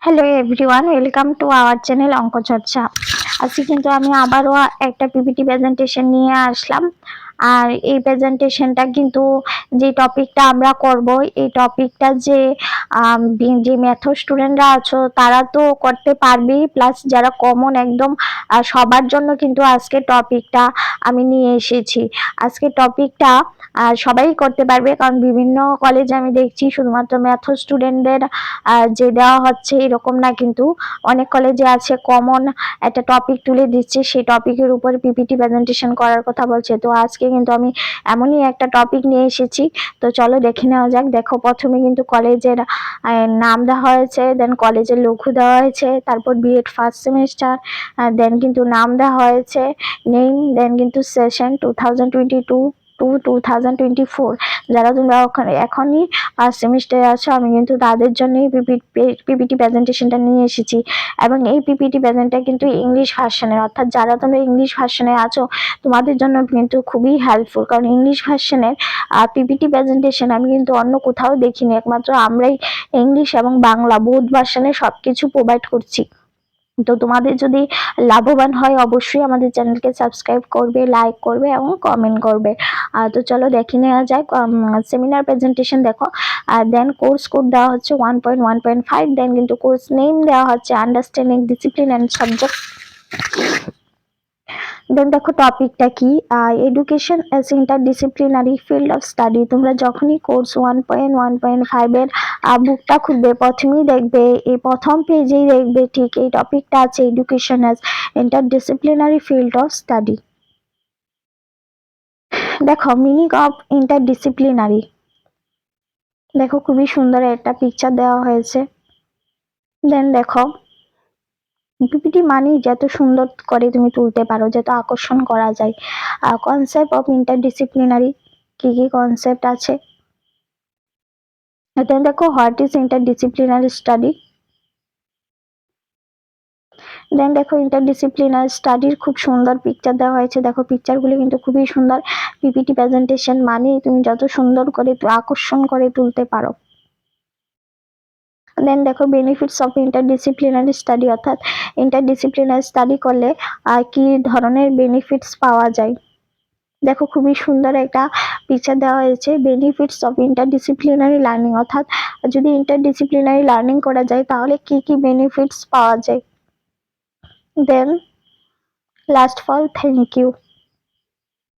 Hello everyone, welcome to our channel অঙ্ক চর্চা। আজকে কিন্তু আমি আবারও একটা পিপিটি প্রেজেন্টেশন নিয়ে আসলাম। আর এই প্রেজেন্টেশনটা কিন্তু যে টপিকটা আমরা করব, এই টপিকটা যে মেথড স্টুডেন্টরা আছো তারা তো করতে পারবেই, প্লাস যারা কমন একদম সবার জন্য কিন্তু আজকে টপিকটা আমি নিয়ে এসেছি। আজকে টপিকটা সবাই করতে পারবে, কারণ বিভিন্ন কলেজে আমি দেখছি শুধুমাত্র মেথড স্টুডেন্টদের যে দেওয়া হচ্ছে এরকম না, কিন্তু অনেক কলেজে আছে কমন একটা টপিক তুলে দিচ্ছে, সেই টপিকের উপর পিপিটি প্রেজেন্টেশন করার কথা বলছে। তো আজকে কিন্তু আমি এমনই একটা টপিক নিয়ে এসেছি, তো চলো দেখে নেওয়া যাক। দেখো, প্রথমে কিন্তু কলেজের নাম দেওয়া হয়েছে, দেন কলেজের লঘু দেওয়া হয়েছে, তারপর বিএড ফার্স্ট সেমিস্টার, দেন কিন্তু নাম দেওয়া হয়েছে নেম, দেন কিন্তু সেশন 2022-2024। যারা তোমরা ওখানে এখনই ফার্স্ট সেমিস্টারে আছো, আমি কিন্তু তাদের জন্যই পিপিটি প্রেজেন্টেশনটা নিয়ে এসেছি। এবং এই পিপিটি প্রেজেন্টটা কিন্তু ইংলিশ ভার্সনের, অর্থাৎ যারা তোমরা ইংলিশ ভার্সনে আছো তোমাদের জন্য কিন্তু খুবই হেল্পফুল, কারণ ইংলিশ ভার্সনের পিপিটি প্রেজেন্টেশন আমি কিন্তু অন্য কোথাও দেখিনি, একমাত্র আমরাই ইংলিশ এবং বাংলা বোথ ভার্সনে সবকিছু প্রোভাইড করছি। তো তোমাদের যদি লাভবান হয় অবশ্যই আমাদের চ্যানেলকে সাবস্ক্রাইব করবে, লাইক করবে এবং কমেন্ট করবে। তো চলো দেখে নেওয়া যাক। সেমিনার প্রেজেন্টেশন দেখো, দেন কোর্স কোড দেওয়া হচ্ছে 1.1.5, দেন কিন্তু কোর্স নেম দেওয়া হচ্ছে আন্ডারস্ট্যান্ডিং ডিসিপ্লিন অ্যান্ড সাবজেক্ট। দেন দেখো টপিকটা কি, education as interdisciplinary field of study. তোমরা যখনই কোর্স 1.1.5 এর বুকটা খুলবে, প্রথমেই দেখবে, এই প্রথম পেজেই দেখবে ঠিক এই টপিকটা আছে, education as interdisciplinary field of study. দেখো মিনিং অফ ইন্টারডিসিপ্লিনারি, দেখো খুবই সুন্দর একটা পিকচার দেওয়া হয়েছে। দেন দেখো পিপিটি মানেই যত সুন্দর করে তুমি তুলতে পারো, যত আকর্ষণ করা যায়। কনসেপ্ট অফ ইন্টারডিসিপ্লিনারি, কি কি কনসেপ্ট আছে। দেন দেখো হোয়াট ইজ ইন্টারডিসিপ্লিনারি স্টাডি। দেন দেখো ইন্টারডিসিপ্লিনারি স্টাডির খুব সুন্দর পিকচার দেওয়া হয়েছে। দেখো পিকচারগুলো কিন্তু খুবই সুন্দর। পিপিটি প্রেজেন্টেশন মানেই তুমি যত সুন্দর করে আকর্ষণ করে তুলতে পারো। দেন দেখো বেনিফিটস অফ ইন্টারডিসিপ্লিনারি স্টাডি, অর্থাৎ ইন্টারডিসিপ্লিনারি স্টাডি করলে কি ধরনের বেনিফিটস পাওয়া যায়। দেখো খুবই সুন্দর একটা পিকচার দেওয়া হয়েছে, বেনিফিটস অফ ইন্টারডিসিপ্লিনারি লার্নিং, অর্থাৎ যদি ইন্টারডিসিপ্লিনারি লার্নিং করা যায় তাহলে কি কি বেনিফিটস পাওয়া যায়। Then last of all thank you.